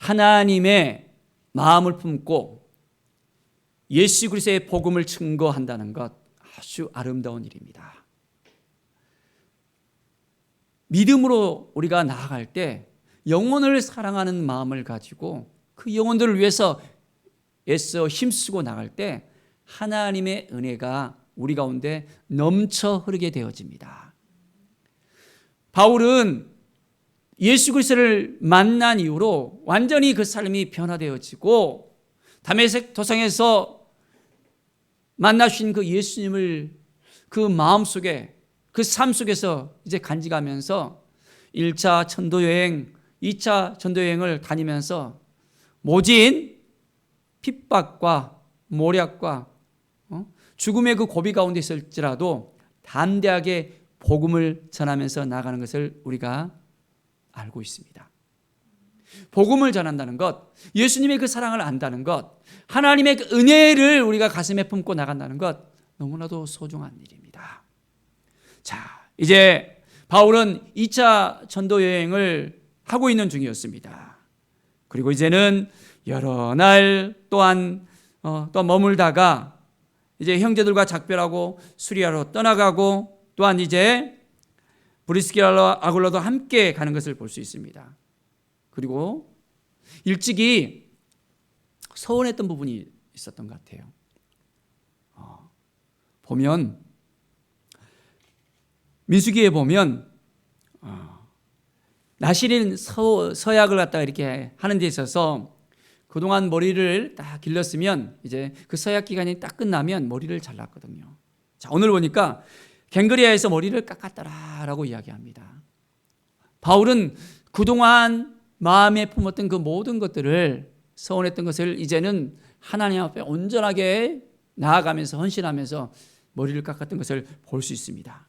하나님의 마음을 품고 예수 그리스도의 복음을 증거한다는 것, 아주 아름다운 일입니다. 믿음으로 우리가 나아갈 때 영혼을 사랑하는 마음을 가지고 그 영혼들을 위해서 애써 힘쓰고 나갈 때 하나님의 은혜가 우리 가운데 넘쳐 흐르게 되어집니다. 바울은 예수 그리스도를 만난 이후로 완전히 그 삶이 변화되어지고 다메섹 도상에서 만나신 그 예수님을 그 마음속에 그 삶 속에서 이제 간직하면서 1차 전도여행, 2차 전도여행을 다니면서 모진 핍박과 모략과 죽음의 그 고비 가운데 있을지라도 담대하게 복음을 전하면서 나가는 것을 우리가 알고 있습니다. 복음을 전한다는 것, 예수님의 그 사랑을 안다는 것, 하나님의 그 은혜를 우리가 가슴에 품고 나간다는 것, 너무나도 소중한 일입니다. 자, 이제 바울은 2차 전도 여행을 하고 있는 중이었습니다. 그리고 이제는 여러 날 또한 또 머물다가 이제 형제들과 작별하고 수리아로 떠나가고 또한 이제 브리스길라와 아굴라도 함께 가는 것을 볼 수 있습니다. 그리고 일찍이 서운했던 부분이 있었던 것 같아요. 보면 민수기에 보면 나실인 서약을 갖다가 이렇게 하는 데 있어서 그동안 머리를 딱 길렀으면 이제 그 서약 기간이 딱 끝나면 머리를 잘랐거든요. 자, 오늘 보니까 갱그리아에서 머리를 깎았더라라고 이야기합니다. 바울은 그동안 마음에 품었던 그 모든 것들을, 서운했던 것을 이제는 하나님 앞에 온전하게 나아가면서 헌신하면서 머리를 깎았던 것을 볼 수 있습니다.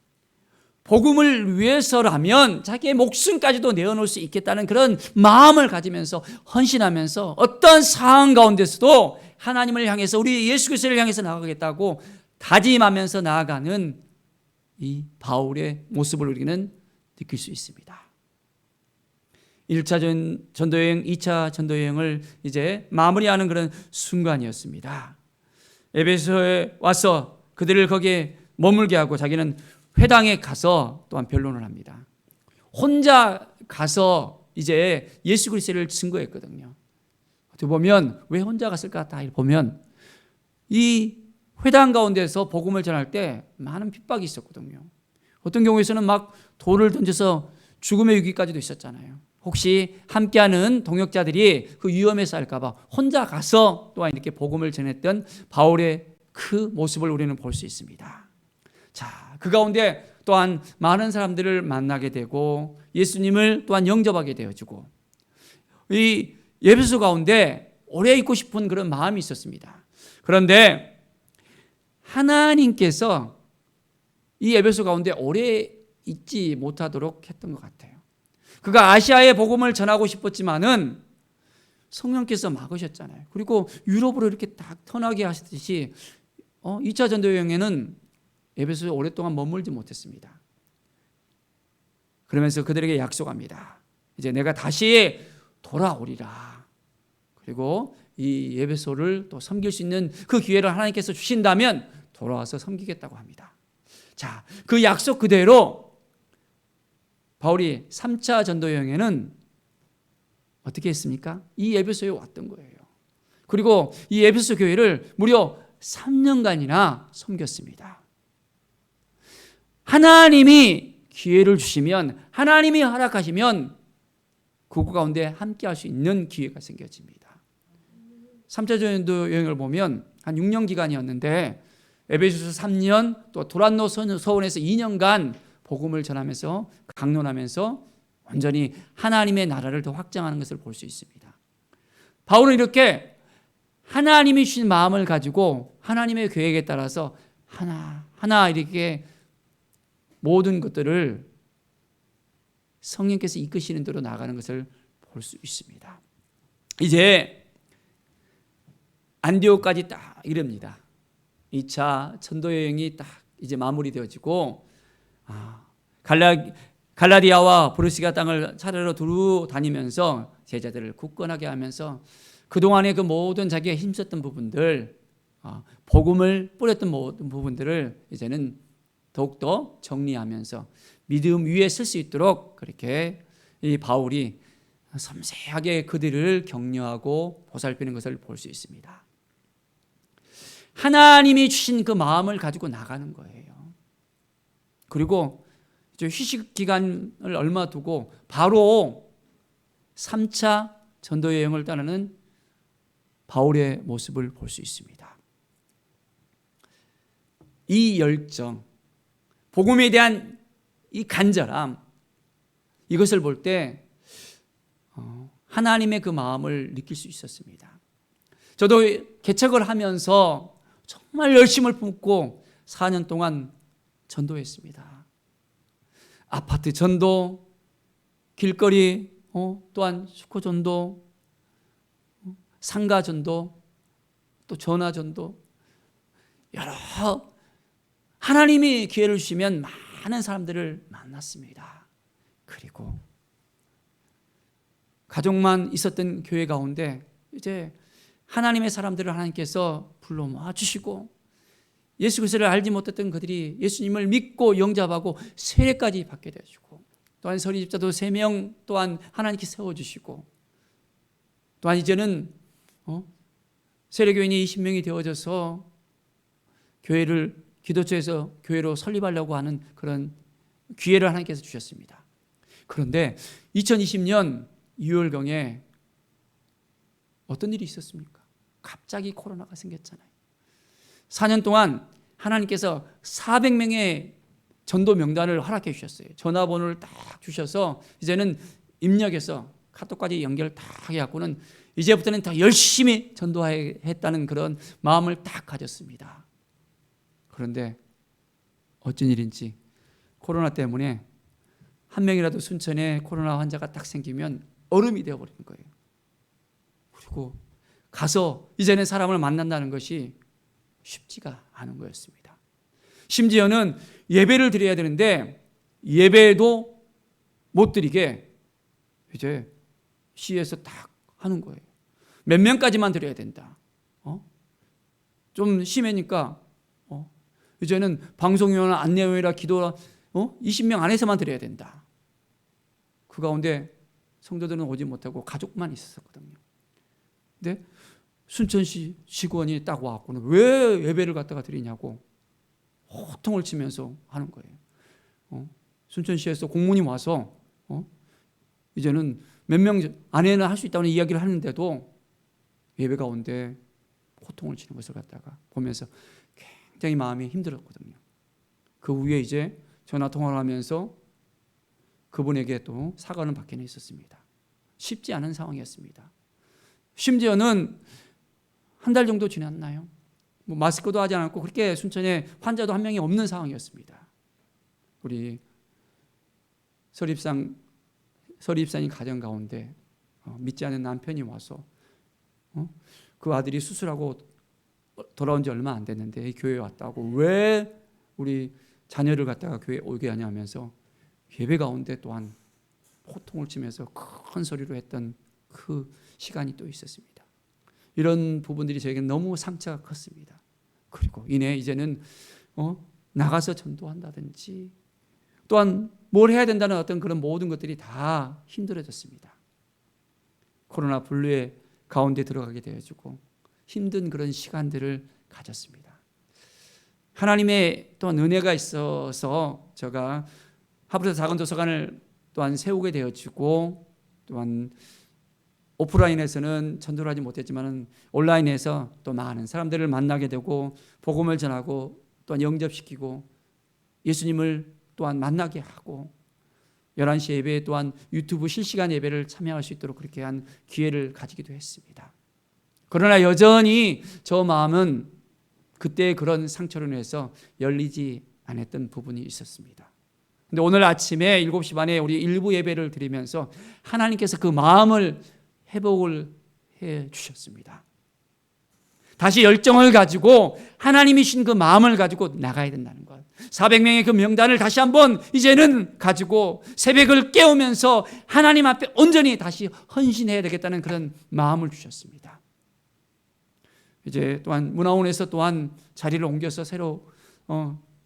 복음을 위해서라면 자기의 목숨까지도 내어놓을 수 있겠다는 그런 마음을 가지면서 헌신하면서 어떤 상황 가운데서도 하나님을 향해서, 우리 예수 그리스도를 향해서 나아가겠다고 다짐하면서 나아가는 이 바울의 모습을 우리는 느낄 수 있습니다. 1차 전도여행, 2차 전도여행을 이제 마무리하는 그런 순간이었습니다. 에베소에 와서 그들을 거기에 머물게 하고 자기는 회당에 가서 또한 변론을 합니다. 혼자 가서 이제 예수 그리스도를 증거했거든요. 어떻게 보면 왜 혼자 갔을까 다 보면 이 회당 가운데서 복음을 전할 때 많은 핍박이 있었거든요. 어떤 경우에서는 막 돌을 던져서 죽음의 위기까지도 있었잖아요. 혹시 함께하는 동역자들이 그 위험에 쌓일까 봐 혼자 가서 또한 이렇게 복음을 전했던 바울의 그 모습을 우리는 볼 수 있습니다. 자, 그 가운데 또한 많은 사람들을 만나게 되고 예수님을 또한 영접하게 되어지고 이 에베소 가운데 오래 있고 싶은 그런 마음이 있었습니다. 그런데 하나님께서 이 에베소 가운데 오래 있지 못하도록 했던 것 같아요. 그가 아시아에 복음을 전하고 싶었지만은 성령께서 막으셨잖아요. 그리고 유럽으로 이렇게 딱 떠나게 하시듯이 2차 전도 여행에는 에베소에 오랫동안 머물지 못했습니다. 그러면서 그들에게 약속합니다. 이제 내가 다시 돌아오리라. 그리고 이 에베소를 또 섬길 수 있는 그 기회를 하나님께서 주신다면 돌아와서 섬기겠다고 합니다. 자, 그 약속 그대로 바울이 3차 전도 여행에는 어떻게 했습니까? 이 에베소에 왔던 거예요. 그리고 이 에베소 교회를 무려 3년간이나 섬겼습니다. 하나님이 기회를 주시면, 하나님이 허락하시면 그곳 가운데 함께 할 수 있는 기회가 생겨집니다. 3차 전도 여행을 보면 한 6년 기간이었는데 에베소서 3년, 또 도란노 서원에서 2년간 복음을 전하면서 강론하면서 완전히 하나님의 나라를 더 확장하는 것을 볼 수 있습니다. 바울은 이렇게 하나님이 주신 마음을 가지고 하나님의 계획에 따라서 하나하나 이렇게 모든 것들을 성령께서 이끄시는 대로 나가는 것을 볼 수 있습니다. 이제 안디옥까지 딱 이릅니다. 2차 전도 여행이 딱 이제 마무리되어지고 갈라디아와 브루시가 땅을 차례로 두루 다니면서 제자들을 굳건하게 하면서 그동안의 그 모든 자기가 힘썼던 부분들, 복음을 뿌렸던 모든 부분들을 이제는 더욱더 정리하면서 믿음 위에 쓸 수 있도록 그렇게 이 바울이 섬세하게 그들을 격려하고 보살피는 것을 볼 수 있습니다. 하나님이 주신 그 마음을 가지고 나가는 거예요. 그리고 이제 휴식 기간을 얼마 두고 바로 3차 전도 여행을 떠나는 바울의 모습을 볼 수 있습니다. 이 열정, 복음에 대한 이 간절함, 이것을 볼 때 하나님의 그 마음을 느낄 수 있었습니다. 저도 개척을 하면서 정말 열심을 품고 4년 동안 전도했습니다. 아파트 전도, 길거리, 또한 슈커 전도, 상가 전도, 또 전화 전도, 여러 하나님이 기회를 주시면 많은 사람들을 만났습니다. 그리고 가족만 있었던 교회 가운데 이제 하나님의 사람들을 하나님께서 불러 모아주시고 예수 그리스도를 알지 못했던 그들이 예수님을 믿고 영접하고 세례까지 받게 되어주고 또한 서리집사도 3명 또한 하나님께 세워주시고 또한 이제는 세례교인이 20명이 되어져서 교회를 기도처에서 교회로 설립하려고 하는 그런 기회를 하나님께서 주셨습니다. 그런데 2020년 6월경에 어떤 일이 있었습니까? 갑자기 코로나가 생겼잖아요. 4년 동안 하나님께서 400명의 전도 명단을 허락해 주셨어요. 전화번호를 딱 주셔서 이제는 입력해서 카톡까지 연결 딱 해갖고는 이제부터는 더 열심히 전도했다는 그런 마음을 딱 가졌습니다. 그런데 어쩐 일인지 코로나 때문에 한 명이라도 순천에 코로나 환자가 딱 생기면 얼음이 되어버리는 거예요. 그리고 가서 이제는 사람을 만난다는 것이 쉽지가 않은 거였습니다. 심지어는 예배를 드려야 되는데 예배도 못 드리게 이제 시에서 딱 하는 거예요. 몇 명까지만 드려야 된다. 좀 심하니까 이제는 방송위원, 안내위원이라 기도라 20명 안에서만 드려야 된다. 그 가운데 성도들은 오지 못하고 가족만 있었거든요. 근데 순천시 직원이 딱 와갖고는 왜 예배를 갖다가 드리냐고 호통을 치면서 하는 거예요. 순천시에서 공무원이 와서 이제는 몇 명 안에는 할 수 있다는 이야기를 하는데도 예배 가운데 호통을 치는 것을 갖다가 보면서 굉장히 마음이 힘들었거든요. 그 후에 이제 전화 통화를 하면서 그분에게 또 사과는 받기는 있었습니다. 쉽지 않은 상황이었습니다. 심지어는 한 달 정도 지났나요? 마스크도 하지 않았고 그렇게 순천에 환자도 한 명이 없는 상황이었습니다. 우리 서리입사님 가정 가운데 믿지 않는 남편이 와서 그 아들이 수술하고 돌아온 지 얼마 안 됐는데 교회에 왔다고 왜 우리 자녀를 갖다가 교회에 오게 하냐면서 예배 가운데 또한 호통을 치면서 큰 소리로 했던 그 시간이 또 있었습니다. 이런 부분들이 저에게 너무 상처가 컸습니다. 그리고 이내 이제는 나가서 전도한다든지 또한 뭘 해야 된다는 어떤 그런 모든 것들이 다 힘들어졌습니다. 코로나 분류의 가운데 들어가게 되어지고 힘든 그런 시간들을 가졌습니다. 하나님의 또한 은혜가 있어서 제가 하브르 작은 도서관을 또한 세우게 되어지고 또한 오프라인에서는 전도를 하지 못했지만 온라인에서 또 많은 사람들을 만나게 되고 복음을 전하고 또한 영접시키고 예수님을 또한 만나게 하고 11시 예배 또한 유튜브 실시간 예배를 참여할 수 있도록 그렇게 한 기회를 가지기도 했습니다. 그러나 여전히 저 마음은 그때의 그런 상처로 인해서 열리지 않았던 부분이 있었습니다. 근데 오늘 아침에 7시 반에 우리 일부 예배를 드리면서 하나님께서 그 마음을 회복을 해 주셨습니다. 다시 열정을 가지고 하나님이 주신 그 마음을 가지고 나가야 된다는 것. 400명의 그 명단을 다시 한번 이제는 가지고 새벽을 깨우면서 하나님 앞에 온전히 다시 헌신해야 되겠다는 그런 마음을 주셨습니다. 이제 또한 문화원에서 또한 자리를 옮겨서 새로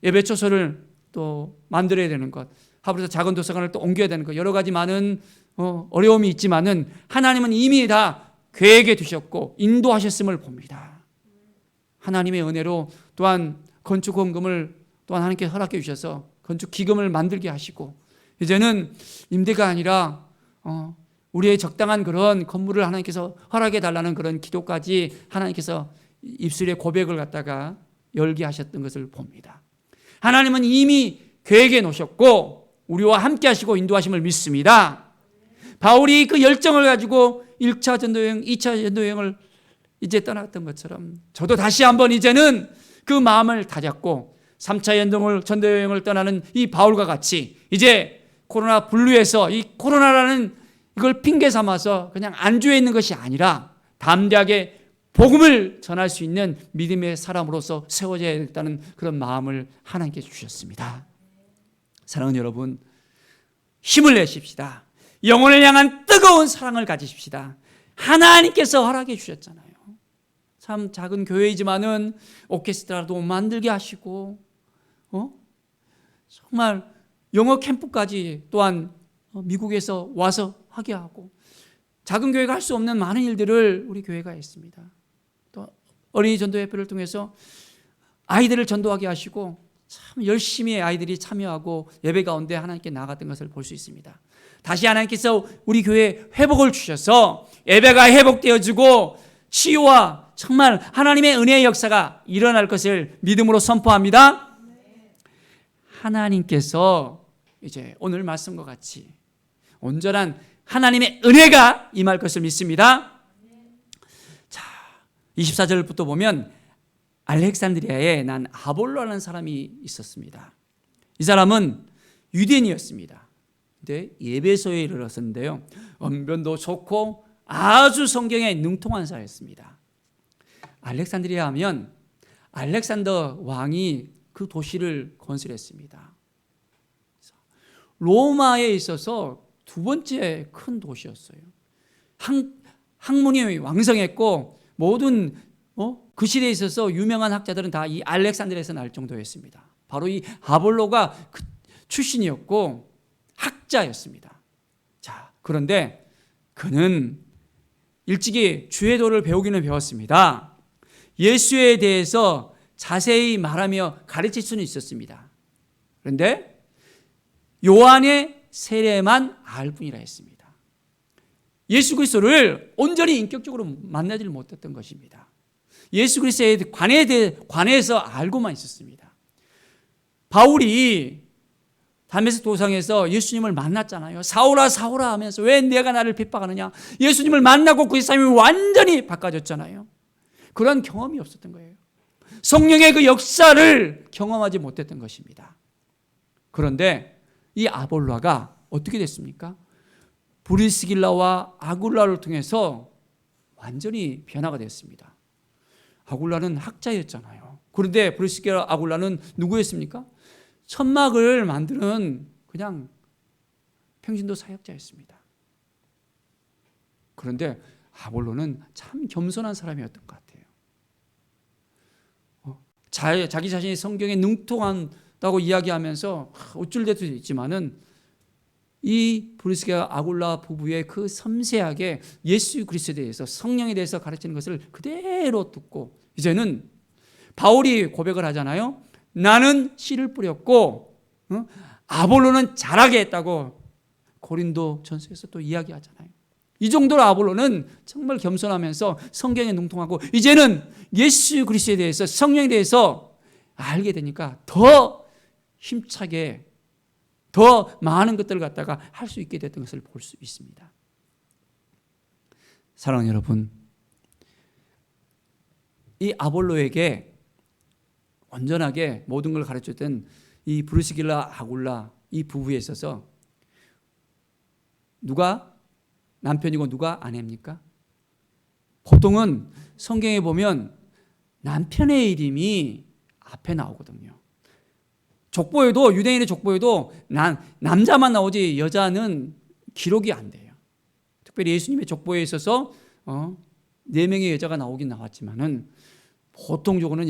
예배초소를 또 만들어야 되는 것, 하루에서 작은 도서관을 또 옮겨야 되는 것, 여러 가지 많은 어려움이 있지만은 하나님은 이미 다 계획해 두셨고 인도하셨음을 봅니다. 하나님의 은혜로 또한 건축 헌금을 또한 하나님께 허락해 주셔서 건축 기금을 만들게 하시고 이제는 임대가 아니라 우리의 적당한 그런 건물을 하나님께서 허락해 달라는 그런 기도까지 하나님께서 입술에 고백을 갖다가 열게 하셨던 것을 봅니다. 하나님은 이미 계획해 놓으셨고 우리와 함께 하시고 인도하심을 믿습니다. 바울이 그 열정을 가지고 1차 전도여행, 2차 전도여행을 이제 떠났던 것처럼 저도 다시 한번 이제는 그 마음을 다잡고 3차 전도여행을 떠나는 이 바울과 같이 이제 코로나 분류에서 이 코로나라는 이걸 핑계 삼아서 그냥 안주해 있는 것이 아니라 담대하게 복음을 전할 수 있는 믿음의 사람으로서 세워져야 겠다는 그런 마음을 하나님께 주셨습니다. 사랑하는 여러분, 힘을 내십시다. 영혼을 향한 뜨거운 사랑을 가지십시다. 하나님께서 허락해 주셨잖아요. 참 작은 교회이지만은 오케스트라도 만들게 하시고 정말 영어 캠프까지 또한 미국에서 와서 하게 하고 작은 교회가 할 수 없는 많은 일들을 우리 교회가 했습니다. 또 어린이 전도협회를 통해서 아이들을 전도하게 하시고 참 열심히 아이들이 참여하고 예배 가운데 하나님께 나아갔던 것을 볼 수 있습니다. 다시 하나님께서 우리 교회에 회복을 주셔서 예배가 회복되어지고 치유와 정말 하나님의 은혜의 역사가 일어날 것을 믿음으로 선포합니다. 하나님께서 이제 오늘 말씀과 같이 온전한 하나님의 은혜가 임할 것을 믿습니다. 자, 24절부터 보면 알렉산드리아에 난 아볼로라는 사람이 있었습니다. 이 사람은 유대인이었습니다. 근데 예배소에 이르렀는데요. 언변도 좋고 아주 성경에 능통한 사였습니다. 알렉산드리아 하면 알렉산더 왕이 그 도시를 건설했습니다. 로마에 있어서 두 번째 큰 도시였어요. 학문이 왕성했고 모든 그 시대에 있어서 유명한 학자들은 다 이 알렉산드리아에서 날 정도였습니다. 바로 이 아볼로가 그 출신이었고 학자였습니다. 자, 그런데 그는 일찍이 주의도를 배우기는 배웠습니다. 예수에 대해서 자세히 말하며 가르칠 수는 있었습니다. 그런데 요한의 세례만 알 뿐이라 했습니다. 예수 그리스도를 온전히 인격적으로 만나지를 못했던 것입니다. 예수 그리스도에 관해서 알고만 있었습니다. 바울이 담에색 도상에서 예수님을 만났잖아요. 사울아 사울아 하면서 왜 내가 나를 핍박하느냐. 예수님을 만나고 그 삶이 완전히 바꿔졌잖아요. 그런 경험이 없었던 거예요. 성령의 그 역사를 경험하지 못했던 것입니다. 그런데 이 아볼로가 어떻게 됐습니까? 브리스길라와 아굴라를 통해서 완전히 변화가 됐습니다. 아굴라는 학자였잖아요. 그런데 브리스길라 아굴라는 누구였습니까? 천막을 만드는 그냥 평신도 사역자였습니다. 그런데 아볼로는 참 겸손한 사람이었던 것 같아요. 자기 자신이 성경에 능통한다고 이야기하면서 우쭐댈 수 있지만은 이 브리스길라 아굴라 부부의 그 섬세하게 예수 그리스도에 대해서 성령에 대해서 가르치는 것을 그대로 듣고 이제는 바울이 고백을 하잖아요. 나는 씨를 뿌렸고 아볼로는 자라게 했다고 고린도 전서에서 또 이야기하잖아요. 이 정도로 아볼로는 정말 겸손하면서 성경에 능통하고 이제는 예수 그리스도에 대해서 성령에 대해서 알게 되니까 더 힘차게 더 많은 것들을 갖다가 할 수 있게 됐던 것을 볼 수 있습니다. 사랑하는 여러분, 이 아볼로에게 온전하게 모든 걸 가르쳤던 이 브리스길라 아굴라 이 부부에 있어서 누가 남편이고 누가 아내입니까? 보통은 성경에 보면 남편의 이름이 앞에 나오거든요. 족보에도, 유대인의 족보에도 남자만 나오지 여자는 기록이 안 돼요. 특별히 예수님의 족보에 있어서 4명의 여자가 나오긴 나왔지만은 보통적으로는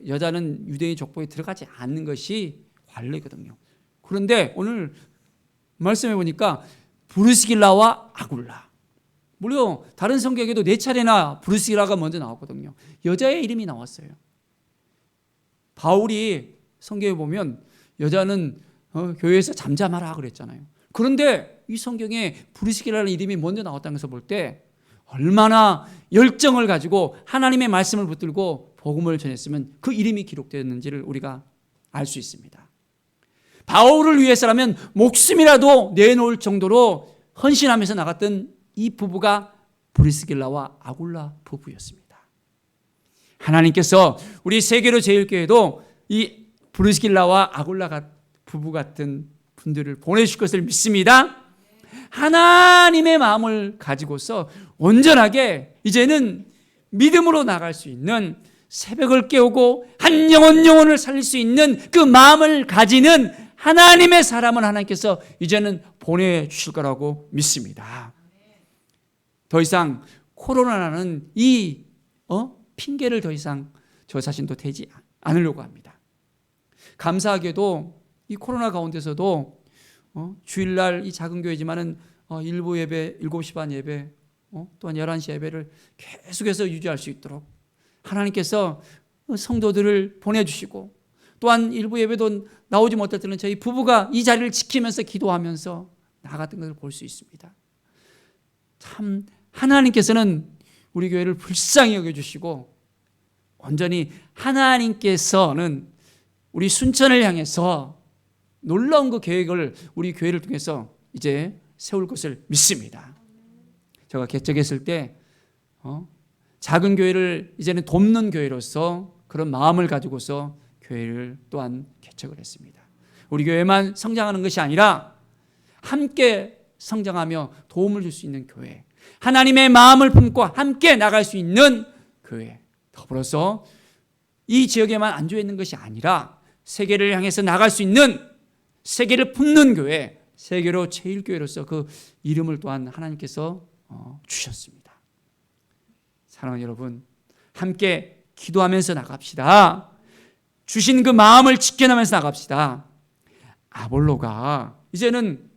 여자는 유대인 족보에 들어가지 않는 것이 관례거든요. 그런데 오늘 말씀해 보니까 브리스길라와 아굴라, 물론 다른 성경에도 4차례나 브리스길라가 먼저 나왔거든요. 여자의 이름이 나왔어요. 바울이 성경에 보면 여자는 교회에서 잠잠하라 그랬잖아요. 그런데 이 성경에 브리스길라라는 이름이 먼저 나왔다는 것을 볼 때 얼마나 열정을 가지고 하나님의 말씀을 붙들고 복음을 전했으면 그 이름이 기록되었는지를 우리가 알 수 있습니다. 바울을 위해서라면 목숨이라도 내놓을 정도로 헌신하면서 나갔던 이 부부가 브리스길라와 아굴라 부부였습니다. 하나님께서 우리 세계로 제일교회도 이 브리스길라와 아굴라 부부 같은 분들을 보내주실 것을 믿습니다. 하나님의 마음을 가지고서 온전하게 이제는 믿음으로 나갈 수 있는, 새벽을 깨우고 한 영혼을 살릴 수 있는 그 마음을 가지는 하나님의 사람을 하나님께서 이제는 보내주실 거라고 믿습니다. 더 이상 코로나라는 이 핑계를 더 이상 저 자신도 대지 않으려고 합니다. 감사하게도 이 코로나 가운데서도 주일날 이 작은 교회지만은 일부 예배, 7시 반 예배, 또한 11시 예배를 계속해서 유지할 수 있도록 하나님께서 성도들을 보내주시고, 또한 일부 예배도 나오지 못할 때는 저희 부부가 이 자리를 지키면서 기도하면서 나갔던 것을 볼 수 있습니다. 참 하나님께서는 우리 교회를 불쌍히 여겨주시고, 온전히 하나님께서는 우리 순천을 향해서 놀라운 그 계획을 우리 교회를 통해서 이제 세울 것을 믿습니다. 제가 개척했을 때 작은 교회를 이제는 돕는 교회로서 그런 마음을 가지고서 교회를 또한 개척을 했습니다. 우리 교회만 성장하는 것이 아니라 함께 성장하며 도움을 줄 수 있는 교회, 하나님의 마음을 품고 함께 나갈 수 있는 교회, 더불어서 이 지역에만 안주해 있는 것이 아니라 세계를 향해서 나갈 수 있는, 세계를 품는 교회, 세계로 제일교회로서 그 이름을 또한 하나님께서 주셨습니다. 사랑하는 여러분, 함께 기도하면서 나갑시다. 주신 그 마음을 지켜나면서 나갑시다. 아볼로가 이제는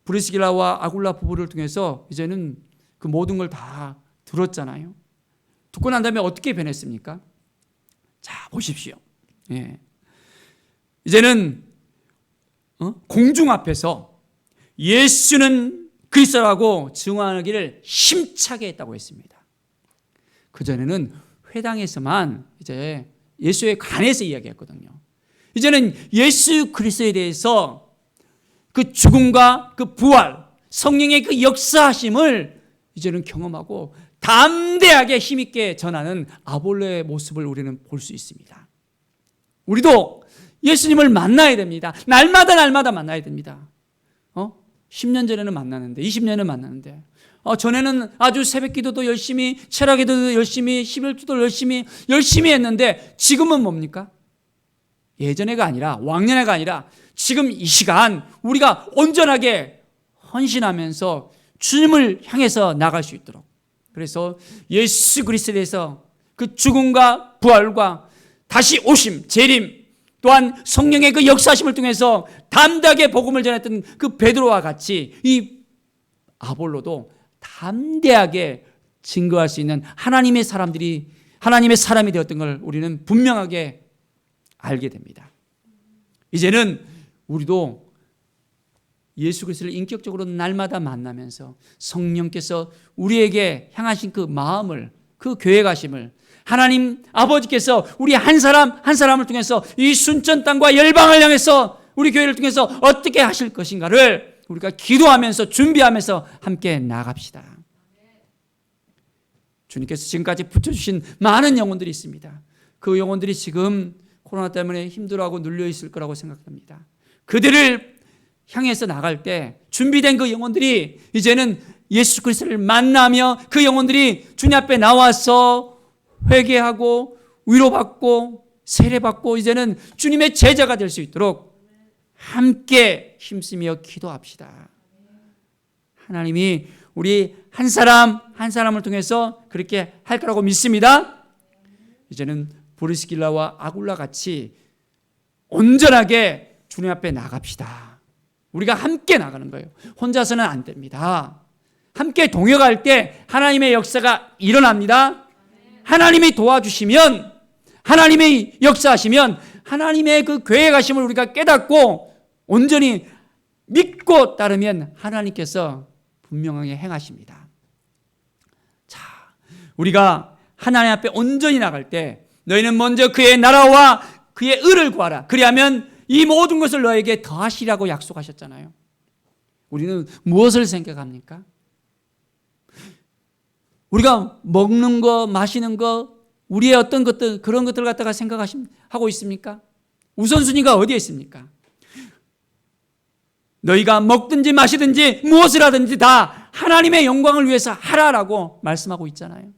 브리스길라와 아굴라 부부를 통해서 이제는 그 모든 걸 다 들었잖아요. 듣고 난 다음에 어떻게 변했습니까? 자, 보십시오. 예. 이제는 공중 앞에서 예수는 그리스도라고 증언하기를 힘차게 했다고 했습니다. 그전에는 회당에서만 이제 예수에 관해서 이야기했거든요. 이제는 예수 그리스도에 대해서 그 죽음과 그 부활, 성령의 그 역사하심을 이제는 경험하고 담대하게 힘있게 전하는 아볼로의 모습을 우리는 볼 수 있습니다. 우리도 예수님을 만나야 됩니다. 날마다 만나야 됩니다. 10년 전에는 만나는데, 20년은 만나는데, 전에는 아주 새벽 기도도 열심히, 철학 기도도 열심히, 11주도 열심히 했는데 지금은 뭡니까? 예전에가 아니라, 왕년에가 아니라 지금 이 시간 우리가 온전하게 헌신하면서 주님을 향해서 나갈 수 있도록, 그래서 예수 그리스도에 대해서 그 죽음과 부활과 다시 오심, 재림, 또한 성령의 그 역사하심을 통해서 담대하게 복음을 전했던 그 베드로와 같이 이 아볼로도 담대하게 증거할 수 있는 하나님의 사람이 되었던 걸 우리는 분명하게 알게 됩니다. 이제는 우리도 예수 그리스도를 인격적으로 날마다 만나면서 성령께서 우리에게 향하신 그 마음을, 그 계획하심을, 하나님 아버지께서 우리 한 사람을 통해서 이 순천 땅과 열방을 향해서 우리 교회를 통해서 어떻게 하실 것인가를 우리가 기도하면서 준비하면서 함께 나갑시다. 주님께서 지금까지 붙여주신 많은 영혼들이 있습니다. 그 영혼들이 지금 코로나 때문에 힘들어하고 눌려 있을 거라고 생각합니다. 그들을 향해서 나갈 때 준비된 그 영혼들이 이제는 예수 그리스도를 만나며 그 영혼들이 주님 앞에 나와서 회개하고 위로받고 세례받고 이제는 주님의 제자가 될 수 있도록 함께 힘쓰며 기도합시다. 하나님이 우리 한 사람 한 사람을 통해서 그렇게 할 거라고 믿습니다. 이제는 브리스길라와 아굴라 같이 온전하게 주님 앞에 나갑시다. 우리가 함께 나가는 거예요. 혼자서는 안 됩니다. 함께 동역할 때 하나님의 역사가 일어납니다. 하나님이 도와주시면, 하나님의 역사하시면 하나님의 그 계획하심을 우리가 깨닫고 온전히 믿고 따르면 하나님께서 분명하게 행하십니다. 자, 우리가 하나님 앞에 온전히 나갈 때 너희는 먼저 그의 나라와 그의 의를 구하라. 그리하면 이 모든 것을 너에게 더하시라고 약속하셨잖아요. 우리는 무엇을 생각합니까? 우리가 먹는 거, 마시는 거, 우리의 어떤 것들, 그런 것들 갖다가 생각하고 있습니까? 우선순위가 어디에 있습니까? 너희가 먹든지 마시든지 무엇을 하든지 다 하나님의 영광을 위해서 하라라고 말씀하고 있잖아요.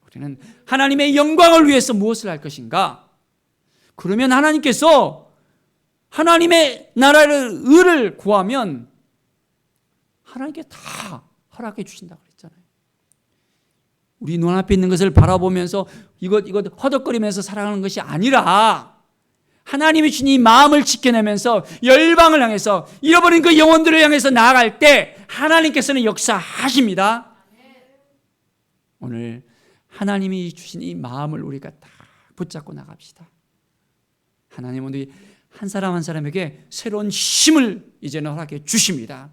우리는 하나님의 영광을 위해서 무엇을 할 것인가? 그러면 하나님께서 하나님의 나라를 의를 구하면 하나님께 다 허락해 주신다고 그랬잖아요. 우리 눈앞에 있는 것을 바라보면서 이것 허덕거리면서 살아가는 것이 아니라 하나님이 주신 이 마음을 지켜내면서 열방을 향해서 잃어버린 그 영혼들을 향해서 나아갈 때 하나님께서는 역사하십니다. 오늘 하나님이 주신 이 마음을 우리가 다 붙잡고 나갑시다. 하나님은 우리 한 사람 한 사람에게 새로운 힘을 이제는 허락해 주십니다.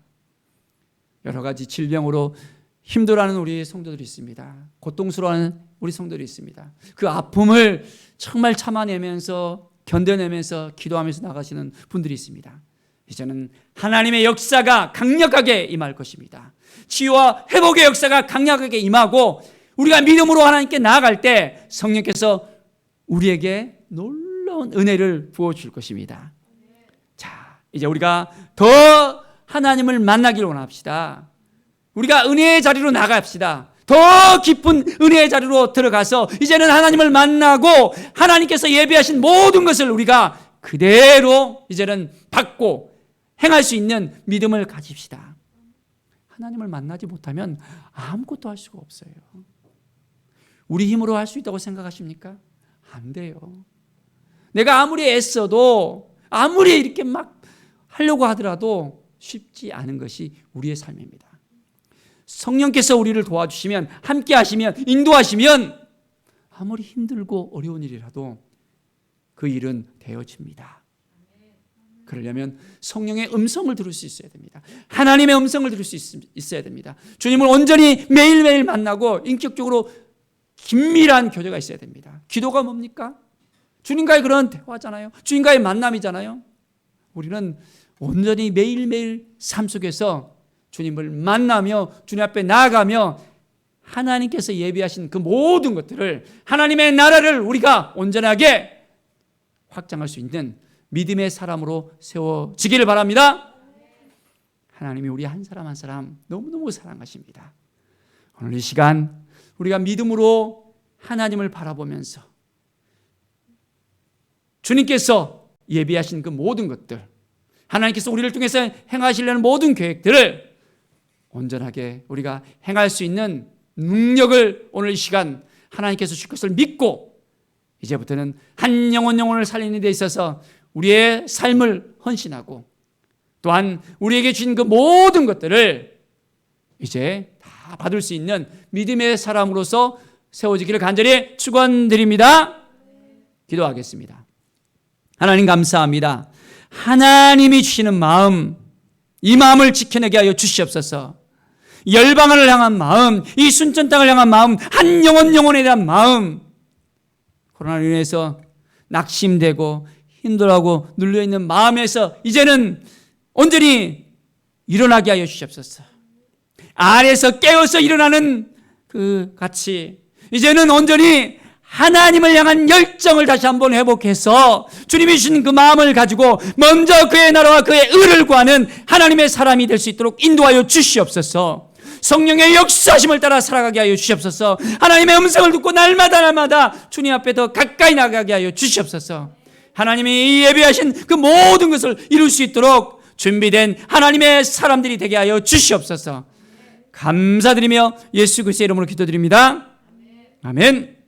여러 가지 질병으로 힘들어하는 우리 성도들이 있습니다. 고통스러워하는 우리 성도들이 있습니다. 그 아픔을 정말 참아내면서 견뎌내면서 기도하면서 나가시는 분들이 있습니다. 이제는 하나님의 역사가 강력하게 임할 것입니다. 치유와 회복의 역사가 강력하게 임하고 우리가 믿음으로 하나님께 나아갈 때 성령께서 우리에게 놀라운 은혜를 부어줄 것입니다. 자, 이제 우리가 더 하나님을 만나기를 원합시다. 우리가 은혜의 자리로 나갑시다. 더 깊은 은혜의 자리로 들어가서 이제는 하나님을 만나고 하나님께서 예비하신 모든 것을 우리가 그대로 이제는 받고 행할 수 있는 믿음을 가집시다. 하나님을 만나지 못하면 아무것도 할 수가 없어요. 우리 힘으로 할 수 있다고 생각하십니까? 안 돼요. 내가 아무리 애써도 아무리 이렇게 막 하려고 하더라도 쉽지 않은 것이 우리의 삶입니다. 성령께서 우리를 도와주시면, 함께 하시면, 인도하시면 아무리 힘들고 어려운 일이라도 그 일은 되어집니다. 그러려면 성령의 음성을 들을 수 있어야 됩니다. 하나님의 음성을 들을 수 있어야 됩니다. 주님을 온전히 매일매일 만나고 인격적으로 긴밀한 교제가 있어야 됩니다. 기도가 뭡니까? 주님과의 그런 대화잖아요. 주님과의 만남이잖아요. 우리는 온전히 매일매일 삶 속에서 주님을 만나며 주님 앞에 나아가며 하나님께서 예비하신 그 모든 것들을, 하나님의 나라를 우리가 온전하게 확장할 수 있는 믿음의 사람으로 세워지기를 바랍니다. 하나님이 우리 한 사람 한 사람 너무너무 사랑하십니다. 오늘 이 시간 우리가 믿음으로 하나님을 바라보면서 주님께서 예비하신 그 모든 것들, 하나님께서 우리를 통해서 행하시려는 모든 계획들을 온전하게 우리가 행할 수 있는 능력을 오늘 이 시간 하나님께서 주실 것을 믿고 이제부터는 한 영혼을 살리는 데 있어서 우리의 삶을 헌신하고 또한 우리에게 주신 그 모든 것들을 이제 다 받을 수 있는 믿음의 사람으로서 세워지기를 간절히 축원드립니다. 기도하겠습니다. 하나님 감사합니다. 하나님이 주시는 마음, 이 마음을 지켜내게 하여 주시옵소서. 열방을 향한 마음, 이 순천 땅을 향한 마음, 한 영혼에 대한 마음, 코로나로 인해서 낙심되고 힘들어하고 눌려있는 마음에서 이제는 온전히 일어나게 하여 주시옵소서. 아래에서 깨어서 일어나는 그 같이 이제는 온전히 하나님을 향한 열정을 다시 한번 회복해서 주님이 주신 그 마음을 가지고 먼저 그의 나라와 그의 의를 구하는 하나님의 사람이 될 수 있도록 인도하여 주시옵소서. 성령의 역사심을 따라 살아가게 하여 주시옵소서. 하나님의 음성을 듣고 날마다 주님 앞에 더 가까이 나가게 하여 주시옵소서. 하나님이 예비하신 그 모든 것을 이룰 수 있도록 준비된 하나님의 사람들이 되게 하여 주시옵소서. 감사드리며 예수 그리스도의 이름으로 기도드립니다. 아멘.